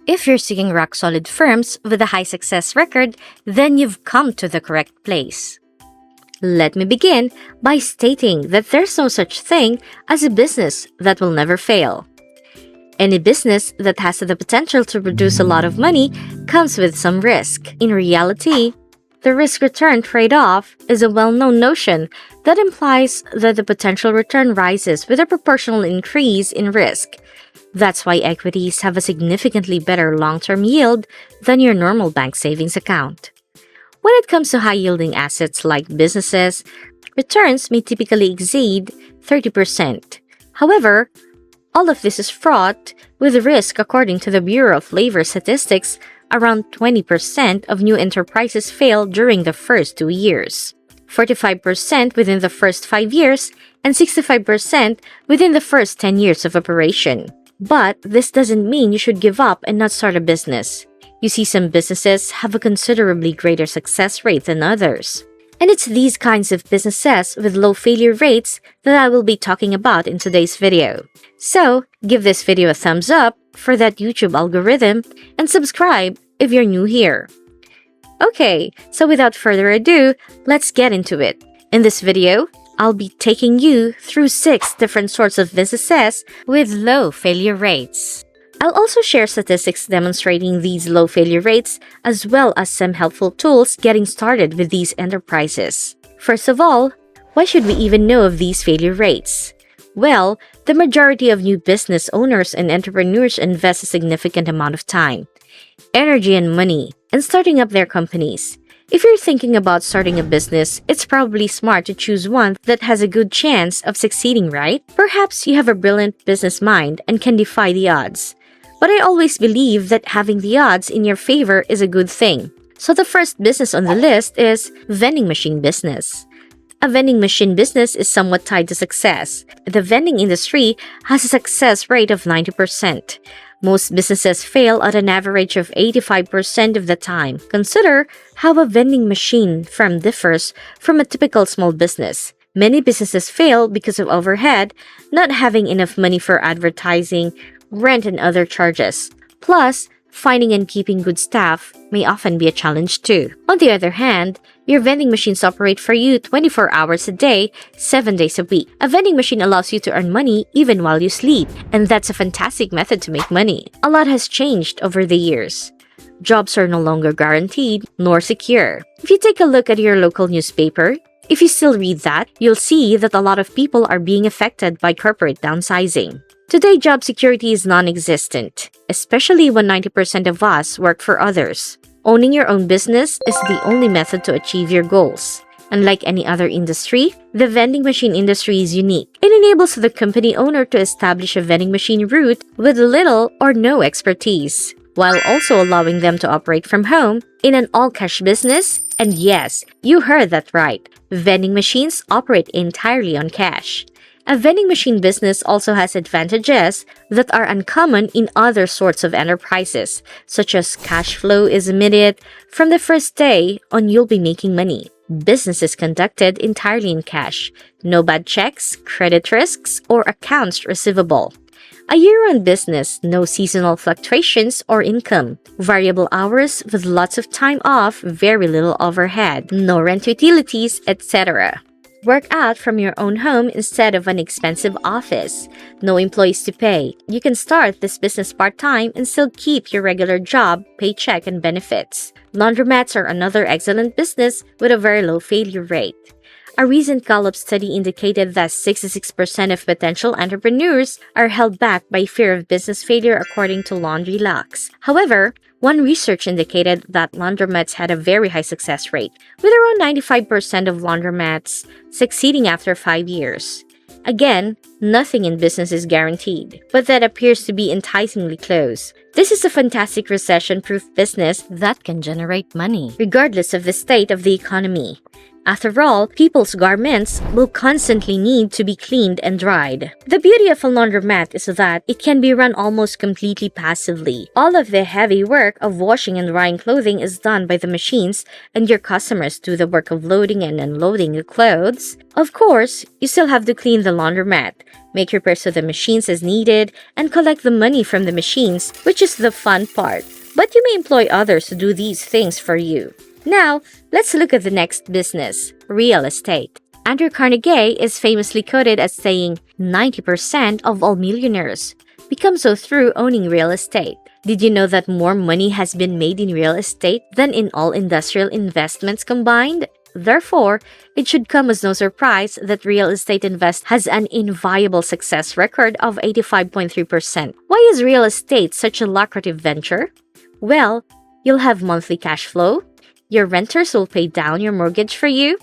If you're seeking rock-solid firms with a high success record, then you've come to the correct place. Let me begin by stating that there's no such thing as a business that will never fail. Any business that has the potential to produce a lot of money comes with some risk. In reality, the risk-return trade-off is a well-known notion that implies that the potential return rises with a proportional increase in risk. That's why equities have a significantly better long-term yield than your normal bank savings account. When it comes to high-yielding assets like businesses, returns may typically exceed 30%. However, all of this is fraught with risk. According to the Bureau of Labor Statistics, around 20% of new enterprises fail during the first 2 years, 45% within the first 5 years, and 65% within the first 10 years of operation. But this doesn't mean you should give up and not start a business. You see, some businesses have a considerably greater success rate than others. And it's these kinds of businesses with low failure rates that I will be talking about in today's video. So, give this video a thumbs up for that YouTube algorithm and subscribe if you're new here. Okay, so without further ado, let's get into it. In this video, I'll be taking you through 6 different sorts of businesses with low failure rates. I'll also share statistics demonstrating these low failure rates, as well as some helpful tools getting started with these enterprises. First of all, why should we even know of these failure rates? Well, the majority of new business owners and entrepreneurs invest a significant amount of time, energy, and money in starting up their companies. If you're thinking about starting a business, it's probably smart to choose one that has a good chance of succeeding, right? Perhaps you have a brilliant business mind and can defy the odds. But I always believe that having the odds in your favor is a good thing. So the first business on the list is vending machine business. A vending machine business is somewhat tied to success. The vending industry has a success rate of 90%. Most businesses fail at an average of 85% of the time. Consider how a vending machine firm differs from a typical small business. Many businesses fail because of overhead, not having enough money for advertising, rent, and other charges. Plus, finding and keeping good staff may often be a challenge too. On the other hand, your vending machines operate for you 24 hours a day, 7 days a week. A vending machine allows you to earn money even while you sleep, and that's a fantastic method to make money. A lot has changed over the years. Jobs are no longer guaranteed nor secure. If you take a look at your local newspaper, if you still read that, you'll see that a lot of people are being affected by corporate downsizing. Today, job security is non-existent, especially when 90% of us work for others. Owning your own business is the only method to achieve your goals. Unlike any other industry, the vending machine industry is unique. It enables the company owner to establish a vending machine route with little or no expertise, while also allowing them to operate from home in an all-cash business. And yes, you heard that right. Vending machines operate entirely on cash. A vending machine business also has advantages that are uncommon in other sorts of enterprises, such as cash flow is immediate. From the first day on, you'll be making money. Business is conducted entirely in cash. No bad checks, credit risks, or accounts receivable. A year-round business, no seasonal fluctuations or income. Variable hours with lots of time off, very little overhead, no rent, utilities, etc. Work out from your own home instead of an expensive office. No employees to pay. You can start this business part-time and still keep your regular job, paycheck, and benefits. Laundromats are another excellent business with a very low failure rate. A recent Gallup study indicated that 66% of potential entrepreneurs are held back by fear of business failure, according to Laundry Locks. However, one research indicated that laundromats had a very high success rate, with around 95% of laundromats succeeding after 5 years. Again, nothing in business is guaranteed, but that appears to be enticingly close. This is a fantastic recession-proof business that can generate money, regardless of the state of the economy. After all, people's garments will constantly need to be cleaned and dried. The beauty of a laundromat is that it can be run almost completely passively. All of the heavy work of washing and drying clothing is done by the machines, and your customers do the work of loading and unloading the clothes. Of course, you still have to clean the laundromat, make repairs to the machines as needed, and collect the money from the machines, which is the fun part. But you may employ others to do these things for you. Now, let's look at the next business, real estate. Andrew Carnegie is famously quoted as saying 90% of all millionaires become so through owning real estate. Did you know that more money has been made in real estate than in all industrial investments combined? Therefore, it should come as no surprise that Real Estate Invest has an inviolable success record of 85.3%. Why is real estate such a lucrative venture? Well, you'll have monthly cash flow, your renters will pay down your mortgage for you,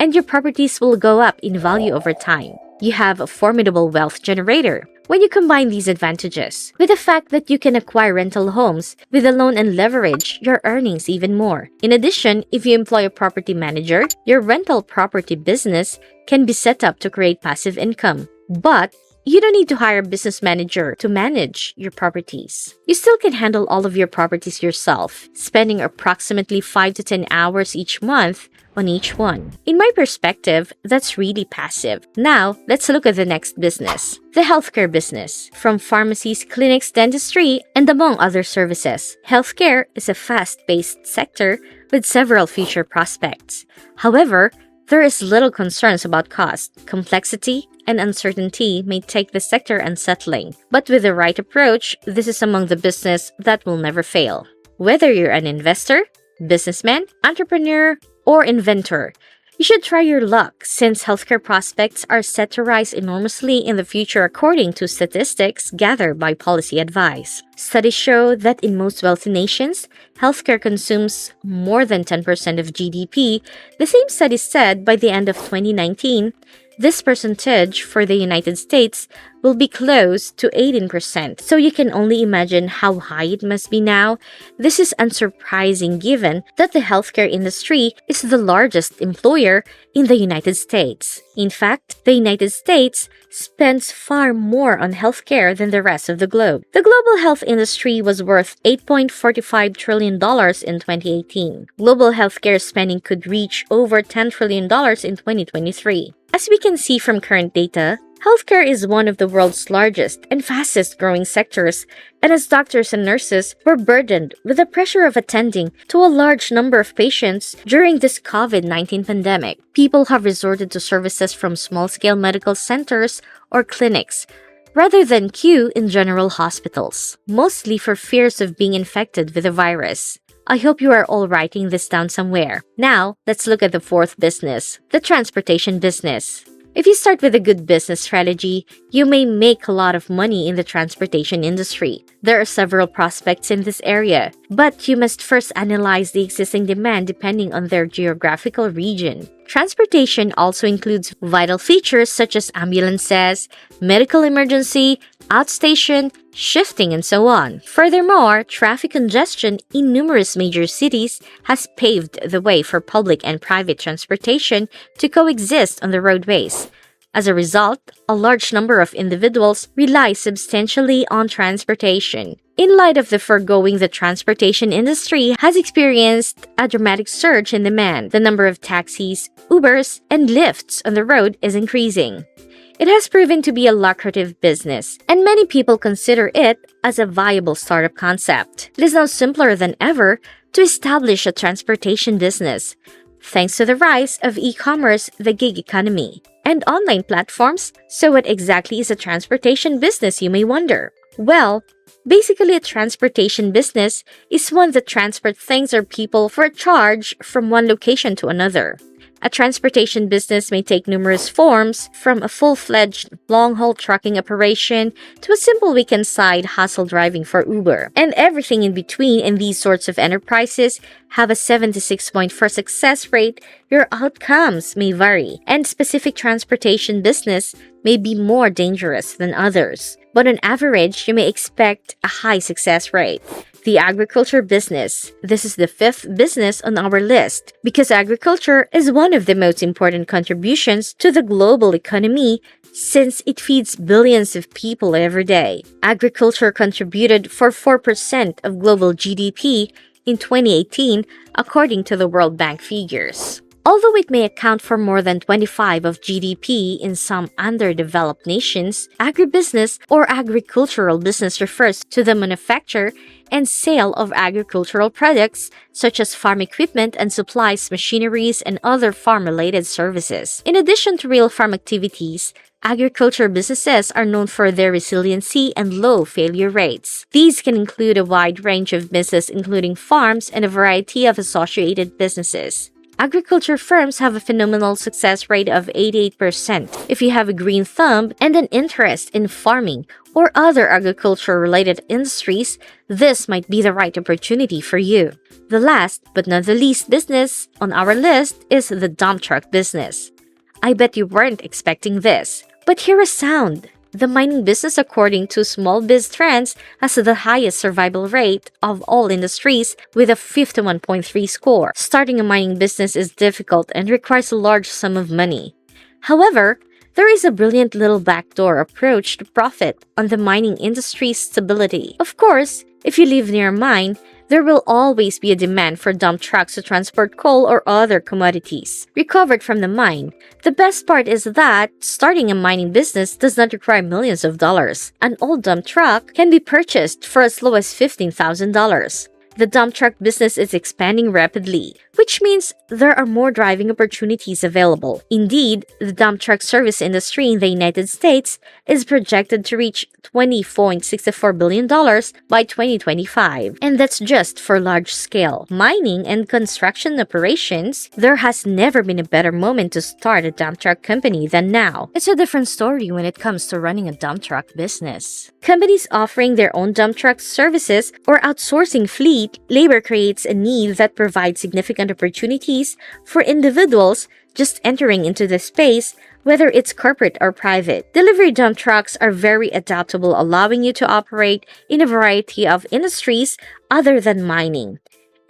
and your properties will go up in value over time. You have a formidable wealth generator. When you combine these advantages with the fact that you can acquire rental homes with a loan and leverage your earnings even more. In addition, if you employ a property manager, your rental property business can be set up to create passive income. But you don't need to hire a business manager to manage your properties. You still can handle all of your properties yourself, spending approximately 5 to 10 hours each month on each one. In my perspective, that's really passive. Now, let's look at the next business, the healthcare business. From pharmacies, clinics, dentistry, and among other services, healthcare is a fast-paced sector with several future prospects. However, there is little concerns about cost, complexity, and uncertainty may take the sector unsettling. But with the right approach, this is among the business that will never fail. Whether you're an investor, businessman, entrepreneur, or inventor, you should try your luck since healthcare prospects are set to rise enormously in the future according to statistics gathered by Policy Advice. Studies show that in most wealthy nations, healthcare consumes more than 10% of GDP. The same study said by the end of 2019, this percentage for the United States will be close to 18%. So you can only imagine how high it must be now. This is unsurprising given that the healthcare industry is the largest employer in the United States. In fact, the United States spends far more on healthcare than the rest of the globe. The global health industry was worth $8.45 trillion in 2018. Global healthcare spending could reach over $10 trillion in 2023. As we can see from current data, healthcare is one of the world's largest and fastest growing sectors, and as doctors and nurses were burdened with the pressure of attending to a large number of patients during this COVID-19 pandemic, people have resorted to services from small-scale medical centers or clinics rather than queue in general hospitals, mostly for fears of being infected with the virus. I hope you are all writing this down somewhere. Now, let's look at the fourth business, the transportation business. If you start with a good business strategy, you may make a lot of money in the transportation industry. There are several prospects in this area, but you must first analyze the existing demand depending on their geographical region. Transportation also includes vital features such as ambulances, medical emergency, outstation, shifting, and so on. Furthermore, traffic congestion in numerous major cities has paved the way for public and private transportation to coexist on the roadways. As a result, a large number of individuals rely substantially on transportation. In light of the foregoing, the transportation industry has experienced a dramatic surge in demand. The number of taxis, Ubers, and Lyfts on the road is increasing. It has proven to be a lucrative business, and many people consider it as a viable startup concept. It is now simpler than ever to establish a transportation business, thanks to the rise of e-commerce, the gig economy, and online platforms. So what exactly is a transportation business, you may wonder? Well, basically a transportation business is one that transports things or people for a charge from one location to another. A transportation business may take numerous forms, from a full-fledged long-haul trucking operation to a simple weekend-side hustle driving for Uber. And everything in between in these sorts of enterprises have a 76.4 success rate. Your outcomes may vary, and specific transportation business may be more dangerous than others. But on average, you may expect a high success rate. The agriculture business. This is the fifth business on our list because agriculture is one of the most important contributions to the global economy since it feeds billions of people every day. Agriculture contributed for 4% of global GDP in 2018, according to the World Bank figures. Although it may account for more than 25% of GDP in some underdeveloped nations, agribusiness or agricultural business refers to the manufacture and sale of agricultural products such as farm equipment and supplies, machineries, and other farm-related services. In addition to real farm activities, agriculture businesses are known for their resiliency and low failure rates. These can include a wide range of businesses including farms and a variety of associated businesses. Agriculture firms have a phenomenal success rate of 88%. If you have a green thumb and an interest in farming or other agriculture-related industries, this might be the right opportunity for you. The last but not the least business on our list is the dump truck business. I bet you weren't expecting this, but hear a sound. The mining business, according to Small Biz Trends, has the highest survival rate of all industries with a 51.3 score. Starting a mining business is difficult and requires a large sum of money. However, there is a brilliant little backdoor approach to profit on the mining industry's stability. Of course, if you live near a mine, there will always be a demand for dump trucks to transport coal or other commodities recovered from the mine. The best part is that starting a mining business does not require millions of dollars. An old dump truck can be purchased for as low as $15,000. The dump truck business is expanding rapidly, which means there are more driving opportunities available. Indeed, the dump truck service industry in the United States is projected to reach $20.64 billion by 2025. And that's just for large-scale mining and construction operations. There has never been a better moment to start a dump truck company than now. It's a different story when it comes to running a dump truck business. Companies offering their own dump truck services or outsourcing fleet labor creates a need that provides significant opportunities for individuals just entering into the space, whether it's corporate or private. Delivery dump trucks are very adaptable, allowing you to operate in a variety of industries other than mining.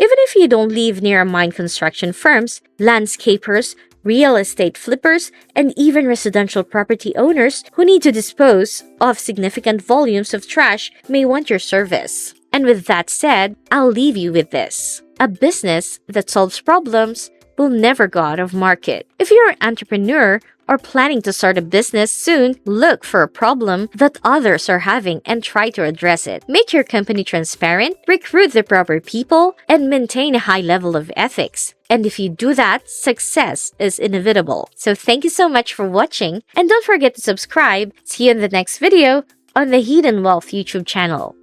Even if you don't live near mine construction firms, landscapers, real estate flippers, and even residential property owners who need to dispose of significant volumes of trash may want your service. And with that said, I'll leave you with this. A business that solves problems will never go out of market. If you're an entrepreneur or planning to start a business soon, look for a problem that others are having and try to address it. Make your company transparent, recruit the proper people, and maintain a high level of ethics. And if you do that, success is inevitable. So thank you so much for watching, and don't forget to subscribe. See you in the next video on the Hidden Wealth YouTube channel.